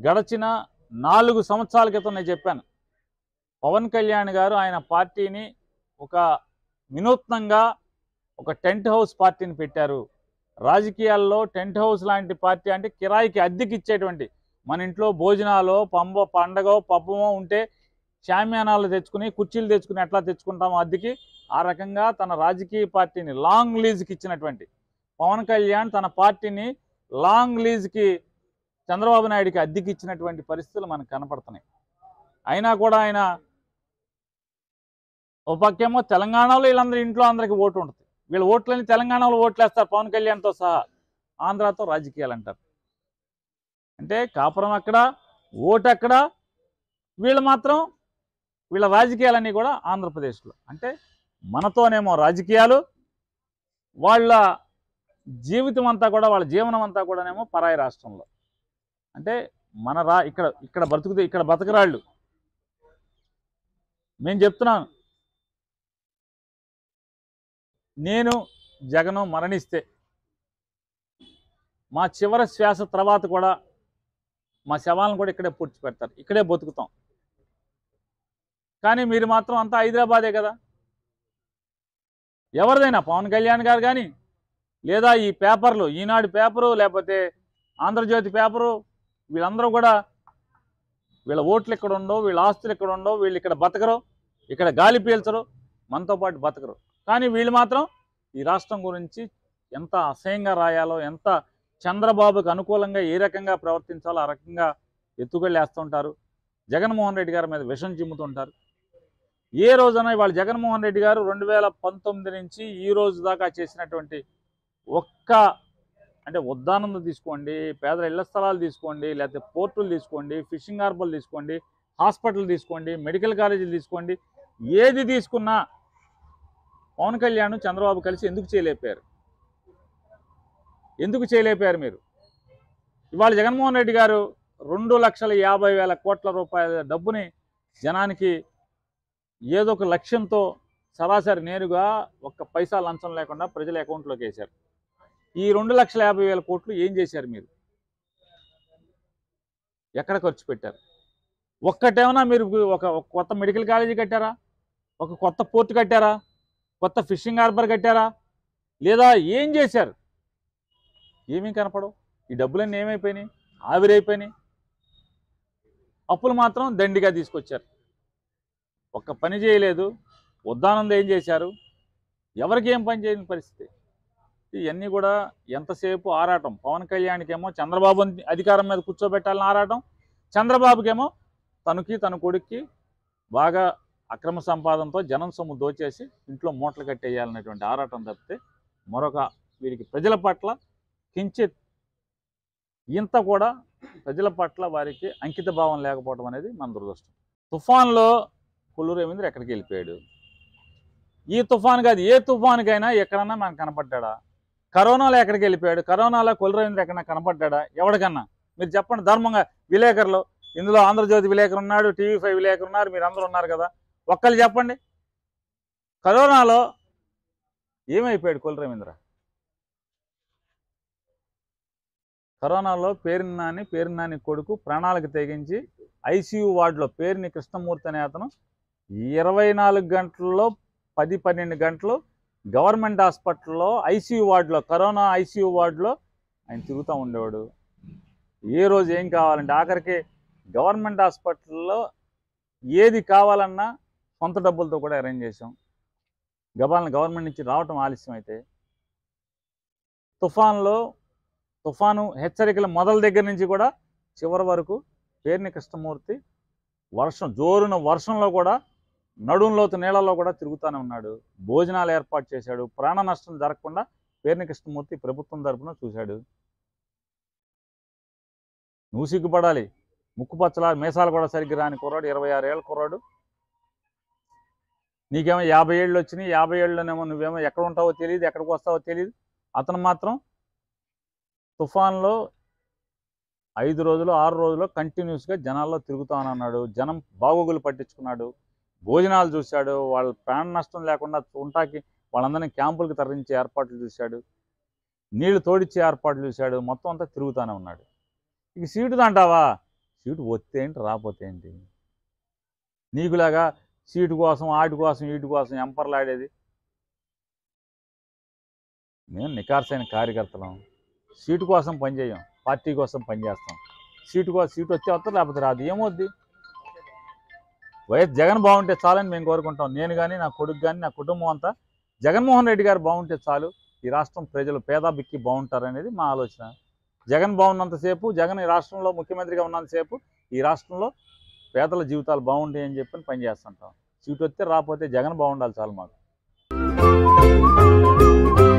గడచిన 4 సంవత్సరాల క్రితం నేను చెప్పాను, పవన్ కళ్యాణ్ గారు ఆయన పార్టీని ఒక వినూత్నంగా ఒక టెంట్ హౌస్ పార్టీని పెట్టారు. రాజకీయాల్లో టెంట్ హౌస్ లాంటి పార్టీ అంటే కిరాయికి అద్దెకి ఇచ్చేటువంటి, మన ఇంట్లో భోజనాలు పండగో పబ్బమో ఉంటే షామ్యానాలు తెచ్చుకుని కుర్చీలు తెచ్చుకుని ఎట్లా తెచ్చుకుంటామో అద్దెకి, ఆ రకంగా తన రాజకీయ పార్టీని లాంగ్ లీజ్కి ఇచ్చినటువంటి పవన్ కళ్యాణ్ తన పార్టీని లాంగ్ లీజ్కి చంద్రబాబు నాయుడికి అద్దెకి ఇచ్చినటువంటి పరిస్థితులు మనకు కనపడుతున్నాయి. అయినా కూడా ఆయన ఒక పక్కేమో తెలంగాణలో వీళ్ళందరూ ఇంట్లో అందరికీ ఓటు ఉంటుంది, వీళ్ళ ఓట్లని తెలంగాణలో ఓట్లేస్తారు పవన్ కళ్యాణ్తో సహా, ఆంధ్రాతో రాజకీయాలు అంటారు. అంటే కాపురం అక్కడ, ఓటు అక్కడ, వీళ్ళు మాత్రం వీళ్ళ రాజకీయాలన్నీ కూడా ఆంధ్రప్రదేశ్లో. అంటే మనతోనేమో రాజకీయాలు, వాళ్ళ జీవితం అంతా కూడా, వాళ్ళ జీవనం అంతా కూడానేమో పరాయి రాష్ట్రంలో. అంటే మన ఇక్కడ బ్రతుకుతే ఇక్కడ బతకరాళ్ళు. నేను చెప్తున్నాను, నేను జగను మరణిస్తే మా చివరి శ్వాస తర్వాత కూడా మా శవాలను కూడా ఇక్కడే పూడ్చిపెడతారు, ఇక్కడే బతుకుతాం. కానీ మీరు మాత్రం అంతా హైదరాబాదే కదా. ఎవరిదైనా పవన్ కళ్యాణ్ గారు కానీ, లేదా ఈ పేపర్లు, ఈనాడు పేపరు లేకపోతే ఆంధ్రజ్యోతి పేపరు, వీళ్ళందరూ కూడా వీళ్ళ ఓట్లు ఇక్కడ ఉండవు, వీళ్ళ ఆస్తులు ఇక్కడ ఉండవు, వీళ్ళు ఇక్కడ బతకరు, ఇక్కడ గాలి పీల్చరు, మనతో పాటు బతకరు. కానీ వీళ్ళు మాత్రం ఈ రాష్ట్రం గురించి ఎంత అసహ్యంగా రాయాలో, ఎంత చంద్రబాబుకు అనుకూలంగా ఏ రకంగా ప్రవర్తించాలో ఆ రకంగా ఎత్తుకెళ్ళేస్తుంటారు. జగన్మోహన్ రెడ్డి గారి మీద విషం చిమ్ముతుంటారు. ఏ రోజున ఇవాళ జగన్మోహన్ రెడ్డి గారు 2019 నుంచి ఈ రోజు దాకా చేసినటువంటి అంటే ఉద్దానందం తీసుకోండి, పేదల ఇళ్ల స్థలాలు తీసుకోండి, లేకపోతే పోర్టులు తీసుకోండి, ఫిషింగ్ హార్బర్లు తీసుకోండి, హాస్పిటల్ తీసుకోండి, మెడికల్ కాలేజీలు తీసుకోండి, ఏది తీసుకున్నా పవన్ కళ్యాణ్ చంద్రబాబు కలిసి ఎందుకు చేయలేపారు? ఎందుకు చేయలేపారు మీరు? ఇవాళ జగన్మోహన్ రెడ్డి గారు 2,50,000 కోట్ల రూపాయల డబ్బుని జనానికి ఏదో ఒక లక్ష్యంతో సరాసరి నేరుగా ఒక్క పైసా లంచం లేకుండా ప్రజల అకౌంట్లోకి వేశారు. ఈ 2,50,000 కోట్లు ఏం చేశారు మీరు? ఎక్కడ ఖర్చు పెట్టారు? ఒక్కటేమన్నా మీరు ఒక కొత్త మెడికల్ కాలేజీ కట్టారా? ఒక కొత్త పోర్టు కట్టారా? కొత్త ఫిషింగ్ హార్బర్ కట్టారా? లేదా ఏం చేశారు? ఏమీ కనపడవు. ఈ డబ్బులన్నీ ఏమైపోయినాయి? ఆవిరైపోయినాయి. అప్పులు మాత్రం దండిగా తీసుకొచ్చారు. ఒక్క పని చేయలేదు. ఉద్దానందం ఏం చేశారు? ఎవరికి ఏం పని చేయని పరిస్థితి. ఇవన్నీ కూడా ఎంతసేపు ఆరాటం. పవన్ కళ్యాణ్కేమో చంద్రబాబు అధికారం మీద కూర్చోబెట్టాలని ఆరాటం, చంద్రబాబుకేమో తన కొడుక్కి బాగా అక్రమ సంపాదనతో జనం సొమ్ము దోచేసి ఇంట్లో మూటలు కట్టేయాలనేటువంటి ఆరాటం తప్పితే మరొక వీరికి ప్రజల పట్ల కించిత్ ఇంత కూడా ప్రజల పట్ల వారికి అంకిత భావం లేకపోవడం అనేది మన దురదృష్టం. తుఫాన్లో కొల్లూరు రవీంద్ర ఎక్కడికి వెళ్ళిపోయాడు? ఈ తుఫాన్ కాదు, ఏ తుఫాన్కైనా ఎక్కడన్నా మనకు కనపడ్డా? కరోనాలో ఎక్కడికి వెళ్ళిపోయాడు? కరోనాలో కొల్లూరు రవీంద్ర ఎక్కడన్నా కనపడ్డా? ఎవరికన్నా మీరు చెప్పండి ధర్మంగా. విలేకరులు, ఇందులో ఆంధ్రజ్యోతి విలేకరు ఉన్నాడు, TV5 విలేకరు ఉన్నారు, మీరు అందరూ ఉన్నారు కదా, ఒక్కళ్ళు చెప్పండి కరోనాలో ఏమైపోయాడు కొల్లూరు రవీంద్ర? కరోనాలో పేరు నాని కొడుకు ప్రాణాలకు తెగించి ICU వార్డులో, పేరుని కృష్ణమూర్తి అనే అతను 24 గంటల్లో 10-12 గంటలు గవర్నమెంట్ హాస్పిటల్లో ICU వార్డులో, కరోనా ICU వార్డులో ఆయన తిరుగుతూ ఉండేవాడు. ఏ రోజు ఏం కావాలంటే ఆఖరికి గవర్నమెంట్ హాస్పిటల్లో ఏది కావాలన్నా సొంత డబ్బులతో కూడా అరేంజ్ చేసాం. గవర్నమెంట్ నుంచి రావటం ఆలస్యం అయితే, తుఫాను హెచ్చరికల మొదల దగ్గర నుంచి కూడా చివరి వరకు పేరుని కృష్ణమూర్తి జోరున వర్షంలో కూడా నడుంలోతు నీళ్ళలో కూడా తిరుగుతూనే ఉన్నాడు. భోజనాలు ఏర్పాటు చేశాడు. ప్రాణ నష్టం జరగకుండా పేరుని కృష్ణమూర్తి ప్రభుత్వం తరపున చూశాడు. నువ్వు సిగ్గుపడాలి. ముక్కుపచ్చల మీసాలు కూడా సరిగ్గా రాని కుర్రాడు, 26 ఏళ్ళ కుర్రాడు. నీకేమో 50 ఏళ్ళు వచ్చినాయి. 50 ఏళ్ళలోనేమో నువ్వేమో ఎక్కడ ఉంటావో తెలియదు, ఎక్కడికి వస్తావో తెలియదు. అతను మాత్రం తుఫాన్లో 5 రోజులు 6 రోజులు కంటిన్యూస్గా జనాల్లో తిరుగుతానన్నాడు. జనం బాగోగులు పట్టించుకున్నాడు. భోజనాలు చూశాడు. వాళ్ళ ప్రాణ నష్టం లేకుండా ఉంటాకి వాళ్ళందరినీ క్యాంపులకు తరలించే ఏర్పాట్లు చూశాడు. నీళ్లు తోడిచ్చే ఏర్పాట్లు చూశాడు. మొత్తం అంతా తిరుగుతూనే ఉన్నాడు. ఇక సీటుది అంటావా, సీటు వస్తే ఏంటి రాకపోతే ఏంటి? నీకులాగా సీటు కోసం ఆటి కోసం వీటి కోసం ఎంపర్లాడేది. మేము నికార్సైన కార్యకర్తలం, సీటు కోసం పనిచేయం, పార్టీ కోసం పనిచేస్తాం. సీటు వస్తే వస్తారు, లేకపోతే రాదు. ఏమవుద్ది? వైఎస్ జగన్ బాగుంటే చాలని మేము కోరుకుంటాం. నేను కానీ, నా కొడుకు కానీ, నా కుటుంబం అంతా జగన్మోహన్ రెడ్డి గారు బాగుంటే చాలు, ఈ రాష్ట్రం ప్రజలు పేద బిక్కి బాగుంటారనేది మా ఆలోచన. జగన్ బాగున్నంతసేపు, జగన్ ఈ రాష్ట్రంలో ముఖ్యమంత్రిగా ఉన్నంతసేపు ఈ రాష్ట్రంలో పేదల జీవితాలు బాగుంటాయని చెప్పి పనిచేస్తుంటాం. సీటు వస్తే రాకపోతే జగన్ బాగుండాలి చాలు మాకు.